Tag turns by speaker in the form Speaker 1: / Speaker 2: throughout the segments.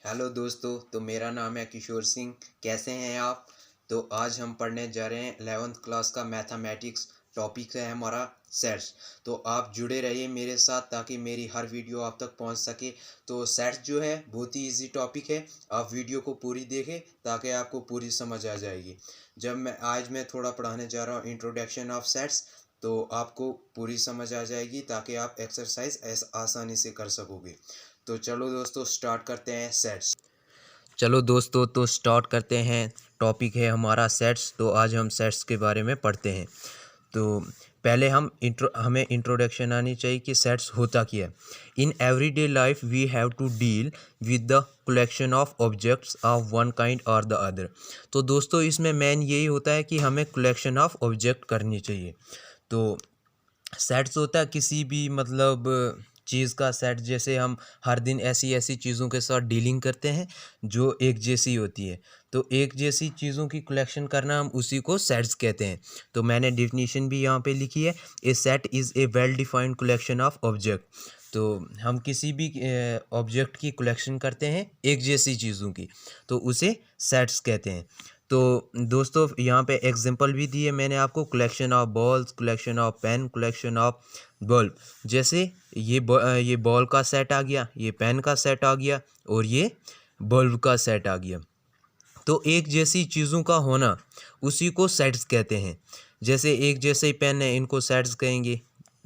Speaker 1: Hello दोस्तों, तो मेरा नाम है किशोर सिंह। कैसे हैं आप? तो आज हम पढ़ने जा रहे हैं 11th क्लास का मैथमेटिक्स। टॉपिक है हमारा सेट्स। तो आप जुड़े रहिए मेरे साथ ताकि मेरी हर वीडियो आप तक पहुंच सके। तो सेट्स जो है बहुत ही इजी टॉपिक है। आप वीडियो को पूरी देखें ताकि आपको पूरी समझ आ जाएगी। जब मैं थोड़ा पढ़ाने जा रहा हूँ इंट्रोडक्शन ऑफ सेट्स, तो आपको पूरी समझ आ जाएगी ताकि आप एक्सरसाइज आसानी से कर सकोगे। तो चलो दोस्तों, स्टार्ट करते हैं सेट्स। चलो दोस्तों, तो स्टार्ट करते हैं। टॉपिक है हमारा सेट्स। तो आज हम सेट्स के बारे में पढ़ते हैं। तो पहले हमें इंट्रोडक्शन आनी चाहिए कि सेट्स होता क्या है। In everyday life we have to deal with the collection of objects of one kind और द अदर। तो दोस्तों, इसमें मेन यही होता है कि हमें कलेक्शन ऑफ ऑब्जेक्ट करनी चाहिए। तो सेट्स होता है किसी भी चीज़ का सेट। जैसे हम हर दिन ऐसी ऐसी चीज़ों के साथ डीलिंग करते हैं जो एक जैसी होती है। तो एक जैसी चीज़ों की कलेक्शन करना, हम उसी को सेट्स कहते हैं। तो मैंने डिफिनीशन भी यहाँ पे लिखी है। A set is a well defined collection of object. तो हम किसी भी ऑब्जेक्ट की कलेक्शन करते हैं एक जैसी चीज़ों की, तो उसे सेट्स कहते हैं। तो दोस्तों, यहाँ पे एग्जांपल भी दिए मैंने आपको। Collection of balls, collection of pen, collection of bulb. जैसे ये बॉल का सेट आ गया, ये पेन का सेट आ गया और ये बल्ब का सेट आ गया। तो एक जैसी चीज़ों का होना, उसी को सेट्स कहते हैं। जैसे एक जैसे पेन है, इनको सेट्स कहेंगे।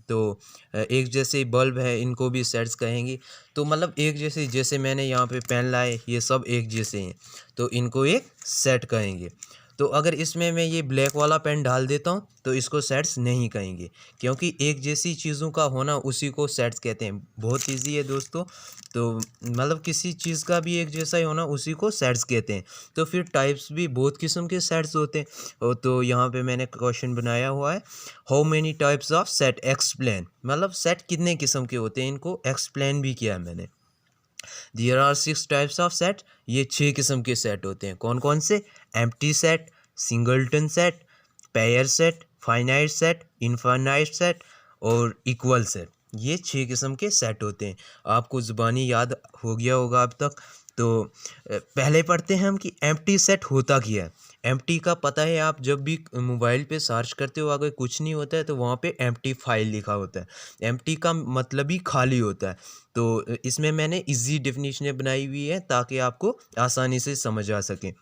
Speaker 1: तो एक जैसे बल्ब है, इनको भी सेट्स कहेंगे। तो एक जैसे, जैसे मैंने यहाँ पे पेन लाए, ये सब एक जैसे हैं, तो इनको एक सेट कहेंगे। तो अगर इसमें मैं ये ब्लैक वाला पेन डाल देता हूँ तो इसको सेट्स नहीं कहेंगे, क्योंकि एक जैसी चीज़ों का होना उसी को सेट्स कहते हैं। बहुत इजी है दोस्तों। तो किसी चीज़ का भी एक जैसा ही होना उसी को सेट्स कहते हैं। तो फिर टाइप्स भी बहुत किस्म के सेट्स होते हैं। तो यहाँ पे मैंने क्वेश्चन बनाया हुआ है, how many types of set explain. Set कितने किस्म के होते हैं, इनको एक्सप्लेन भी किया है मैंने। There are 6 types of set. ये 6 किस्म के सेट होते हैं। कौन कौन से? Empty set, singleton set, pair set, finite set, infinite set और इक्वल सेट। ये 6 किस्म के सेट होते हैं। आपको ज़ुबानी याद हो गया होगा अब तक। तो पहले पढ़ते हैं हम कि एम्प्टी सेट होता क्या है। एम्प्टी का पता है, आप जब भी मोबाइल पे सर्च करते हो, अगर कुछ नहीं होता है तो वहाँ पे एम्प्टी फाइल लिखा होता है। एम्प्टी का मतलब ही खाली होता है। तो इसमें मैंने इजी डेफिनेशन बनाई हुई है ताकि आपको आसानी से समझ आ सके।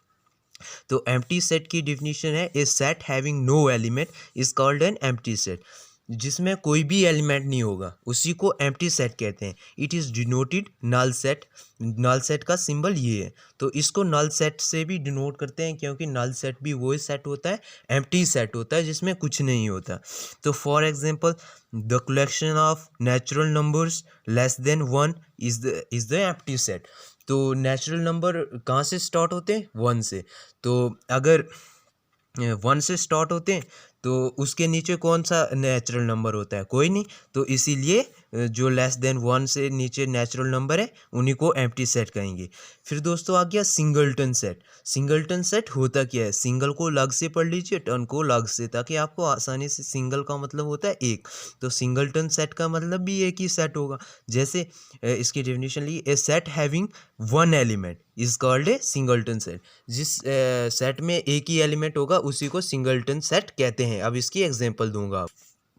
Speaker 1: तो एम्प्टी सेट की डेफिनेशन है, a set having no element is called an empty set. जिसमें कोई भी एलिमेंट नहीं होगा उसी को एम्प्टी सेट कहते हैं। It is denoted null set. Null set का सिंबल ये है। तो इसको नल सेट से भी डिनोट करते हैं, क्योंकि नल सेट भी वही सेट होता है, एम्प्टी सेट होता है जिसमें कुछ नहीं होता। तो for example, the collection of natural numbers less than 1 is the empty set. तो नेचुरल नंबर कहाँ से स्टार्ट होते हैं? 1 से। तो अगर 1 से स्टार्ट होते हैं तो उसके नीचे कौन सा नेचुरल नंबर होता है? कोई नहीं। तो इसीलिए जो लेस देन 1 से नीचे नेचुरल नंबर है उन्हीं को एम्प्टी सेट कहेंगे। फिर दोस्तों आ गया सिंगलटन सेट। सिंगलटन सेट होता क्या है? सिंगल को लग से पढ़ लीजिए, टन को लग से, ताकि आपको आसानी से। सिंगल का मतलब होता है एक, तो सिंगलटन सेट का मतलब भी एक ही सेट होगा। जैसे इसकी डेफिनेशन ली, a set having 1 element is called a singleton set. जिस सेट में एक ही एलिमेंट होगा उसी को सिंगलटन सेट कहते हैं। अब इसकी एग्जांपल दूंगा।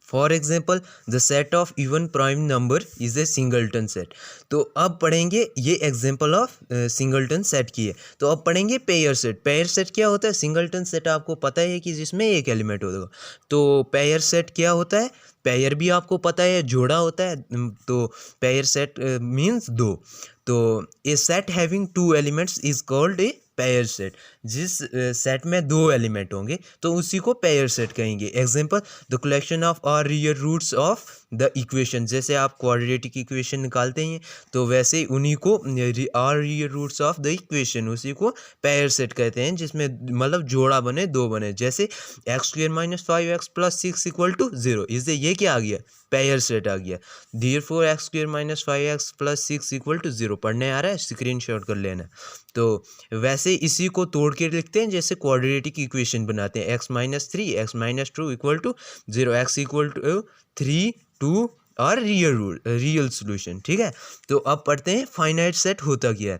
Speaker 1: For example, the set of even prime number is a singleton set. तो अब पढ़ेंगे, ये एग्जाम्पल ऑफ सिंगलटन सेट की है। तो अब पढ़ेंगे पेयर सेट। पेयर सेट क्या होता है? सिंगलटन सेट आपको पता है कि जिसमें एक एलिमेंट होगा। तो पेयर सेट क्या होता है? पेयर भी आपको पता है, जोड़ा होता है। तो पेयर सेट मीन्स 2। तो a set having 2 elements is called a pair set. जिस सेट में 2 एलिमेंट होंगे तो उसी को पेयर सेट कहेंगे। Example, the collection of all real roots of the equation. जैसे आप क्वाड्रेटिक इक्वेशन निकालते हैं तो वैसे ही उन्हीं को are real roots of the equation, उसी को पेयर सेट कहते हैं, जिसमें जोड़ा बने, 2 बने। जैसे x² - 5x + 6 = 0, इससे ये क्या आ गया? पेयर सेट आ गया। Therefore x² - 5x + 6 = 0। पढ़ने आ रहा है? स्क्रीनशॉट कर लेना। तो वैसे इसी को तोड़ के लिखते हैं, जैसे क्वाड्रेटिक इक्वेशन बनाते हैं। x - 3 x - 2 = 0, x = 3 2 और रियल सोल्यूशन। ठीक है। तो अब पढ़ते हैं फाइनाइट सेट होता क्या है।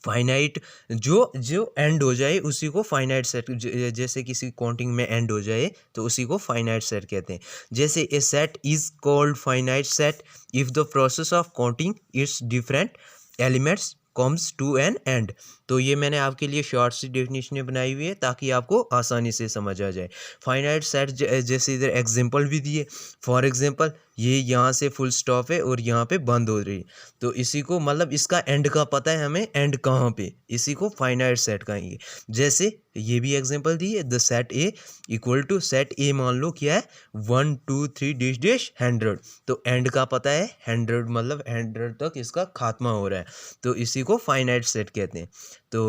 Speaker 1: फाइनाइट जो जो एंड हो जाए उसी को फाइनाइट सेट, जैसे किसी काउंटिंग में एंड हो जाए तो उसी को फाइनाइट सेट कहते हैं। जैसे a set is called finite set if the process of counting its different elements comes to an end. तो ये मैंने आपके लिए शॉर्ट सी डेफिनेशन बनाई हुई है ताकि आपको आसानी से समझ आ जाए। फाइनाइट सेट जैसे इधर एग्जांपल भी दिए, फॉर एग्जांपल ये यहाँ से फुल स्टॉप है और यहाँ पे बंद हो रही है, तो इसी को मतलब इसका एंड का पता है हमें, एंड कहाँ पे, इसी को फाइनाइट सेट कहेंगे। जैसे ये भी एग्जांपल दी है, the set A equal to set A मान लो क्या है 1 2 3 डिश डिश 100, तो एंड का पता है 100 मतलब 100 तक इसका खात्मा हो रहा है, तो इसी को फाइनाइट सेट कहते हैं। तो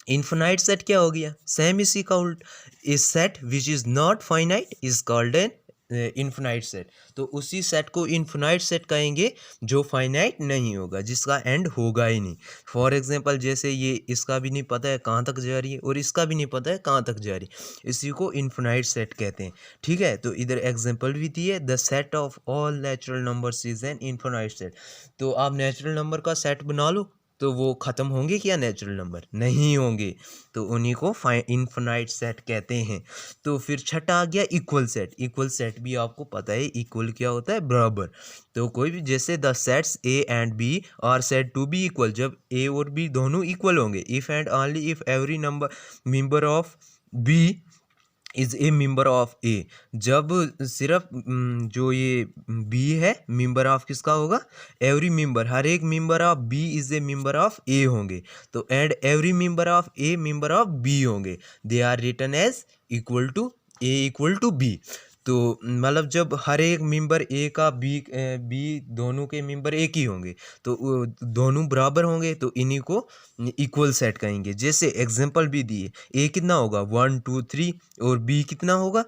Speaker 1: इनफिनाइट सेट क्या हो गया, सेम इसी का उल्ट, इस set which is not finite is called N infinite set. तो उसी सेट को इनफिनाइट सेट कहेंगे जो फाइनाइट नहीं होगा, जिसका एंड होगा ही नहीं। फॉर एग्जांपल जैसे ये इसका भी नहीं पता है कहाँ तक जा रही है और इसका भी नहीं पता है कहाँ तक जा रही है, इसी को इनफिनाइट सेट कहते हैं। ठीक है, तो इधर एग्जांपल भी दी है, the set of all natural numbers is an infinite set. तो आप नेचुरल नंबर का सेट बना लो तो वो ख़त्म होंगे क्या नेचुरल नंबर, नहीं होंगे, तो उन्हीं को इनफिनाइट सेट कहते हैं। तो फिर छठा आ गया इक्वल सेट। इक्वल सेट भी आपको पता है इक्वल क्या होता है, बराबर। तो कोई भी जैसे the sets A and B are said to be equal, जब ए और बी दोनों इक्वल होंगे, if and only if every number member of B is a member of A, जब सिर्फ जो ये बी है मेंबर ऑफ किसका होगा, एवरी मेंबर, हर एक member of B is a member of A होंगे, तो and every member of A member of B होंगे, they are written as equal to A equal to B. तो मतलब जब हर एक मेंबर ए का बी दोनों के मेंबर एक ही होंगे तो दोनों बराबर होंगे, तो इन्हीं को इक्वल सेट कहेंगे। जैसे एग्जांपल भी दिए, ए कितना होगा 1 2 3 और बी कितना होगा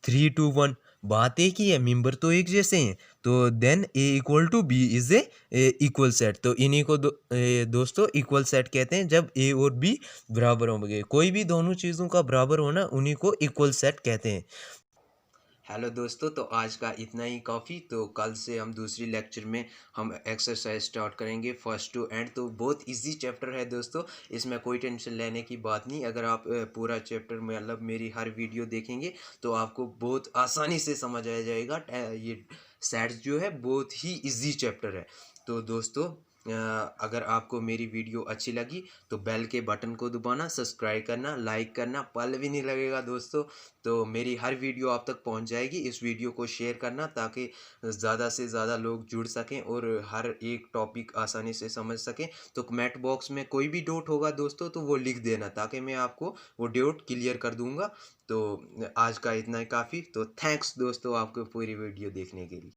Speaker 1: 3 2 1, बात एक ही है, मेंबर तो एक जैसे हैं, तो then A equal to B is a equal set. तो इन्हीं को दोस्तों इक्वल सेट कहते हैं जब ए और बी बराबर होंगे, कोई भी दोनों चीज़ों का बराबर होना उन्हीं को इक्वल सेट कहते हैं। हेलो दोस्तों, तो आज का इतना ही काफ़ी। तो कल से हम दूसरी लेक्चर में हम एक्सरसाइज स्टार्ट करेंगे फर्स्ट टू एंड। तो बहुत इजी चैप्टर है दोस्तों, इसमें कोई टेंशन लेने की बात नहीं। अगर आप पूरा चैप्टर में मतलब मेरी हर वीडियो देखेंगे तो आपको बहुत आसानी से समझ आ जाएगा। ये सेट्स जो है बहुत ही इजी चैप्टर है। तो दोस्तों अगर आपको मेरी वीडियो अच्छी लगी तो बेल के बटन को दबाना, सब्सक्राइब करना, लाइक करना, पल भी नहीं लगेगा दोस्तों। तो मेरी हर वीडियो आप तक पहुंच जाएगी। इस वीडियो को शेयर करना ताकि ज़्यादा से ज़्यादा लोग जुड़ सकें और हर एक टॉपिक आसानी से समझ सकें। तो कमेंट बॉक्स में कोई भी डाउट होगा दोस्तों तो वो लिख देना ताकि मैं आपको वो डाउट क्लियर कर दूंगा। तो आज का इतना ही काफ़ी। तो थैंक्स दोस्तों आपको पूरी वीडियो देखने के लिए।